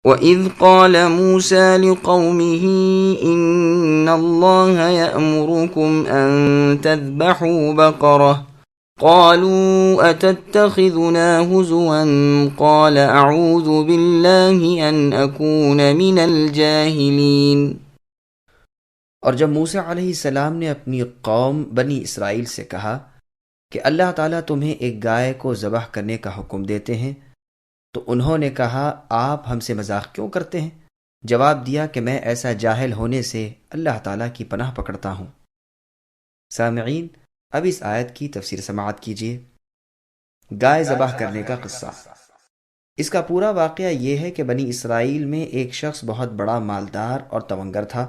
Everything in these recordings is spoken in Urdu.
وَإِذْ قَالَ مُوسَى لِقَوْمِهِ إِنَّ اللَّهَ يَأْمُرُكُمْ أَن تَذْبَحُوا بَقَرَةً قالوا أتتخذنا هزوا قال أعوذ بالله أن أكون من الجاهلين۔ اور جب موسیٰ علیہ السلام نے اپنی قوم بنی اسرائیل سے کہا کہ اللہ تعالیٰ تمہیں ایک گائے کو ذبح کرنے کا حکم دیتے ہیں، تو انہوں نے کہا آپ ہم سے مذاق کیوں کرتے ہیں؟ جواب دیا کہ میں ایسا جاہل ہونے سے اللہ تعالیٰ کی پناہ پکڑتا ہوں۔ سامعین، اب اس آیت کی تفسیر سماعت کیجیے۔ گائے ذبح کرنے کا قصہ۔ اس کا پورا واقعہ یہ ہے کہ بنی اسرائیل میں ایک شخص بہت بڑا مالدار اور تونگر تھا۔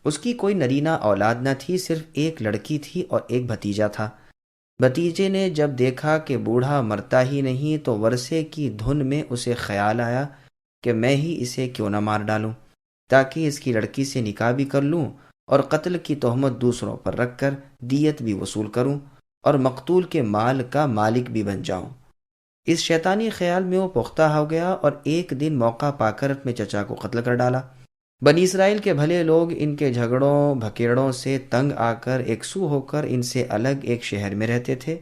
اس کی کوئی نرینہ اولاد نہ تھی، صرف ایک لڑکی تھی اور ایک بھتیجا تھا۔ بھتیجے نے جب دیکھا کہ بوڑھا مرتا ہی نہیں تو ورثے کی دھن میں اسے خیال آیا کہ میں ہی اسے کیوں نہ مار ڈالوں تاکہ اس کی لڑکی سے نکاح بھی کر لوں اور قتل کی تہمت دوسروں پر رکھ کر دیت بھی وصول کروں اور مقتول کے مال کا مالک بھی بن جاؤں۔ اس شیطانی خیال میں وہ پختہ ہو گیا اور ایک دن موقع پا کر اپنے چچا کو قتل کر ڈالا۔ بنی اسرائیل کے بھلے لوگ ان کے جھگڑوں بھکیڑوں سے تنگ آ کر یکسو ہو کر ان سے الگ ایک شہر میں رہتے تھے۔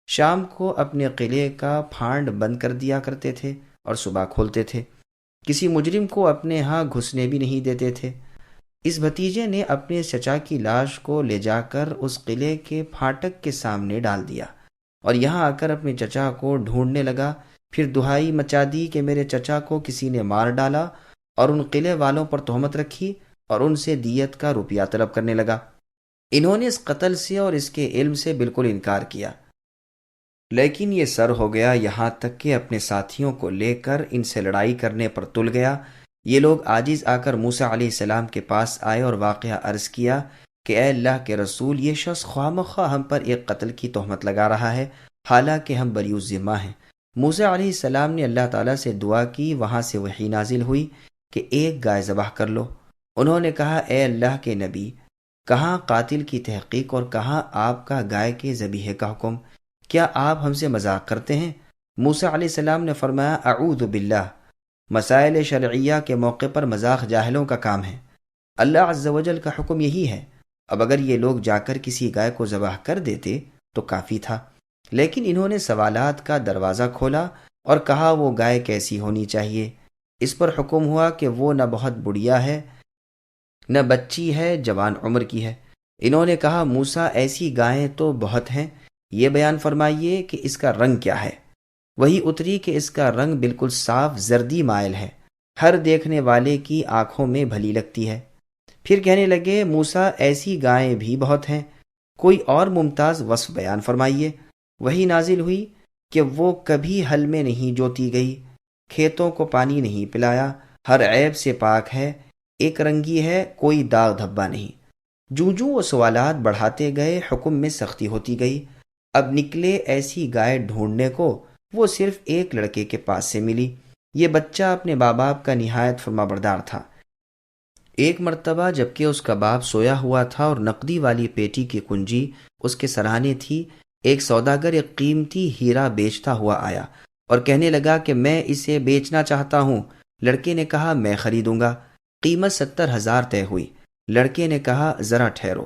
شام کو اپنے قلعے کا پھانڈ بند کر دیا کرتے تھے اور صبح کھولتے تھے۔ کسی مجرم کو اپنے ہاں گھسنے بھی نہیں دیتے تھے۔ اس بھتیجے نے اپنے چچا کی لاش کو لے جا کر اس قلعے کے پھاٹک کے سامنے ڈال دیا اور یہاں آ کر اپنے چچا کو ڈھونڈنے لگا۔ پھر دہائی مچا دی کہ میرے چچا کو کسی نے مار ڈالا، اور ان قلعے والوں پر تہمت رکھی اور ان سے دیت کا روپیہ طلب کرنے لگا۔ انہوں نے اس قتل سے اور اس کے علم سے بالکل انکار کیا، لیکن یہ سر ہو گیا، یہاں تک کہ اپنے ساتھیوں کو لے کر ان سے لڑائی کرنے پر تل گیا۔ یہ لوگ عاجز آ کر موسیٰ علیہ السلام کے پاس آئے اور واقعہ عرض کیا کہ اے اللہ کے رسول، یہ شخص خواہ مخواہ ہم پر ایک قتل کی تہمت لگا رہا ہے، حالانکہ ہم بری الذمہ ہیں۔ موسیٰ علیہ السلام نے اللہ تعالیٰ سے دعا کی، وہاں سے وحی نازل ہوئی کہ ایک گائے ذبح کر لو۔ انہوں نے کہا اے اللہ کے نبی، کہاں قاتل کی تحقیق اور کہاں آپ کا گائے کے ذبیحہ کا حکم؟ کیا آپ ہم سے مذاق کرتے ہیں؟ موسیٰ علیہ السلام نے فرمایا اعوذ باللہ، مسائل شرعیہ کے موقع پر مذاق جاہلوں کا کام ہے، اللہ عز و جل کا حکم یہی ہے۔ اب اگر یہ لوگ جا کر کسی گائے کو ذبح کر دیتے تو کافی تھا، لیکن انہوں نے سوالات کا دروازہ کھولا اور کہا وہ گائے کیسی ہونی چاہیے۔ اس پر حکم ہوا کہ وہ نہ بہت بڑھیا ہے، نہ بچی ہے، جوان عمر کی ہے۔ انہوں نے کہا موسیٰ ایسی گائیں تو بہت ہیں، یہ بیان فرمائیے کہ اس کا رنگ کیا ہے۔ وہی اتری کہ اس کا رنگ بالکل صاف زردی مائل ہے، ہر دیکھنے والے کی آنکھوں میں بھلی لگتی ہے۔ پھر کہنے لگے موسیٰ ایسی گائیں بھی بہت ہیں، کوئی اور ممتاز وصف بیان فرمائیے۔ وہی نازل ہوئی کہ وہ کبھی ہل میں نہیں جوتی گئی، کھیتوں کو پانی نہیں پلایا، ہر عیب سے پاک ہے، ایک رنگی ہے، کوئی داغ دھبا نہیں۔ جوں وہ سوالات بڑھاتے گئے حکم میں سختی ہوتی گئی۔ اب نکلے ایسی گائے ڈھونڈنے کو، وہ صرف ایک لڑکے کے پاس سے ملی۔ یہ بچہ اپنے ماں باپ کا نہایت فرما بردار تھا۔ ایک مرتبہ جبکہ اس کا باپ سویا ہوا تھا اور نقدی والی پیٹی کی کنجی اس کے سرہانے تھی، ایک سوداگر ایک قیمتی ہیرا بیچتا ہوا آیا اور کہنے لگا کہ میں اسے بیچنا چاہتا ہوں۔ لڑکے نے کہا میں خریدوں گا۔ قیمت 70,000 طے ہوئی۔ لڑکے نے کہا ذرا ٹھہرو،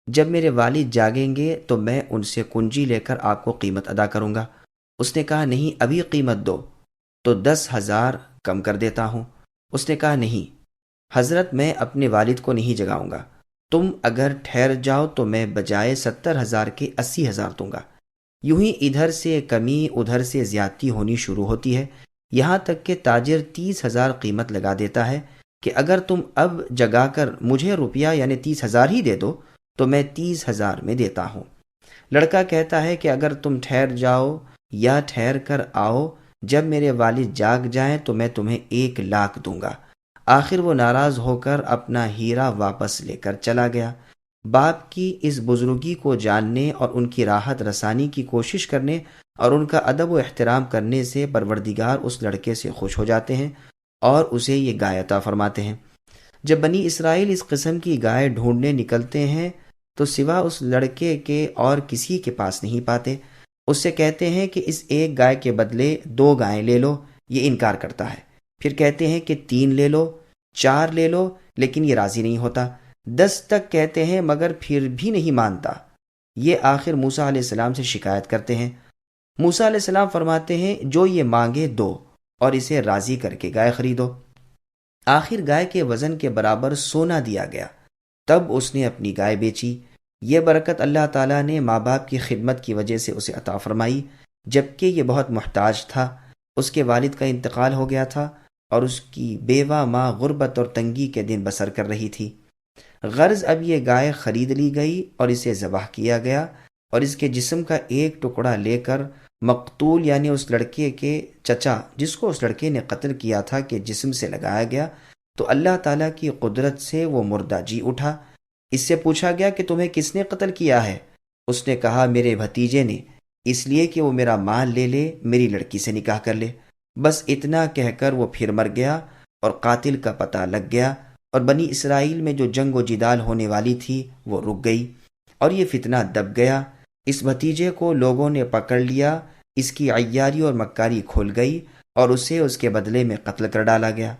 جب میرے والد جاگیں گے تو میں ان سے کنجی لے کر آپ کو قیمت ادا کروں گا۔ اس نے کہا نہیں، ابھی قیمت دو تو 10,000 کم کر دیتا ہوں۔ اس نے کہا نہیں حضرت، میں اپنے والد کو نہیں جگاؤں گا، تم اگر ٹھہر جاؤ تو میں بجائے 70,000 کے 80,000 دوں گا۔ یوں ہی ادھر سے کمی ادھر سے زیادتی ہونی شروع ہوتی ہے، یہاں تک کہ تاجر 30,000 قیمت لگا دیتا ہے کہ اگر تم اب جگا کر مجھے روپیہ یعنی 30,000 ہی دے دو تو میں 30,000 میں دیتا ہوں۔ لڑکا کہتا ہے کہ اگر تم ٹھہر جاؤ یا ٹھہر کر آؤ، جب میرے والد جاگ جائیں تو میں تمہیں 1,00,000 دوں گا۔ آخر وہ ناراض ہو کر اپنا ہیرا واپس لے کر چلا گیا۔ باپ کی اس بزرگی کو جاننے اور ان کی راحت رسانی کی کوشش کرنے اور ان کا ادب و احترام کرنے سے پروردگار اس لڑکے سے خوش ہو جاتے ہیں اور اسے یہ گائے عطا فرماتے ہیں۔ جب بنی اسرائیل اس قسم کی گائے ڈھونڈنے نکلتے ہیں تو سوا اس لڑکے کے اور کسی کے پاس نہیں پاتے۔ اس سے کہتے ہیں کہ اس ایک گائے کے بدلے 2 گائیں لے لو، یہ انکار کرتا ہے۔ پھر کہتے ہیں کہ 3 لے لو، 4 لے لو، لیکن یہ راضی نہیں ہوتا، 10 تک کہتے ہیں مگر پھر بھی نہیں مانتا۔ یہ آخر موسیٰ علیہ السلام سے شکایت کرتے ہیں۔ موسیٰ علیہ السلام فرماتے ہیں جو یہ مانگے دو اور اسے راضی کر کے گائے خریدو۔ آخر گائے کے وزن کے برابر سونا دیا گیا، تب اس نے اپنی گائے بیچی۔ یہ برکت اللہ تعالیٰ نے ماں باپ کی خدمت کی وجہ سے اسے عطا فرمائی، جبکہ یہ بہت محتاج تھا۔ اس کے والد کا انتقال ہو گیا تھا اور اس کی بیوہ ماں غربت اور تنگی کے دن بسر کر رہی تھی۔ غرض اب یہ گائے خرید لی گئی اور اسے ذبح کیا گیا، اور اس کے جسم کا ایک ٹکڑا لے کر مقتول یعنی اس لڑکے کے چچا جس کو اس لڑکے نے قتل کیا تھا کہ جسم سے لگایا گیا، تو اللہ تعالیٰ کی قدرت سے وہ مردہ جی اٹھا۔ اس سے پوچھا گیا کہ تمہیں کس نے قتل کیا ہے؟ اس نے کہا میرے بھتیجے نے، اس لیے کہ وہ میرا مال لے لے، میری لڑکی سے نکاح کر لے۔ بس اتنا کہہ کر وہ پھر مر گیا اور قاتل کا پتہ لگ گیا، اور بنی اسرائیل میں جو جنگ و جدال ہونے والی تھی وہ رک گئی، اور یہ فتنہ دب گیا۔ اس بھتیجے کو لوگوں نے پکڑ لیا، اس کی عیاری اور مکاری کھل گئی اور اسے اس کے بدلے میں قتل کر ڈالا گیا۔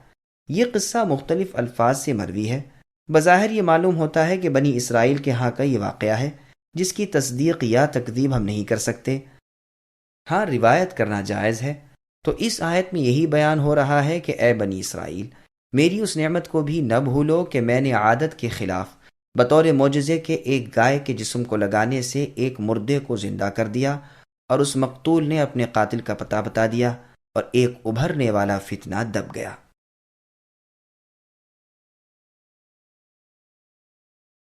یہ قصہ مختلف الفاظ سے مروی ہے۔ بظاہر یہ معلوم ہوتا ہے کہ بنی اسرائیل کے ہاں کا یہ واقعہ ہے جس کی تصدیق یا تکذیب ہم نہیں کر سکتے۔ ہاں روایت کرنا جائز ہے۔ تو اس آیت میں یہی بیان ہو رہا ہے کہ اے بنی اسرائیل، میری اس نعمت کو بھی نہ بھولو کہ میں نے عادت کے خلاف بطور معجزے کے ایک گائے کے جسم کو لگانے سے ایک مردے کو زندہ کر دیا، اور اس مقتول نے اپنے قاتل کا پتہ بتا دیا، اور ایک ابھرنے والا فتنہ دب گیا۔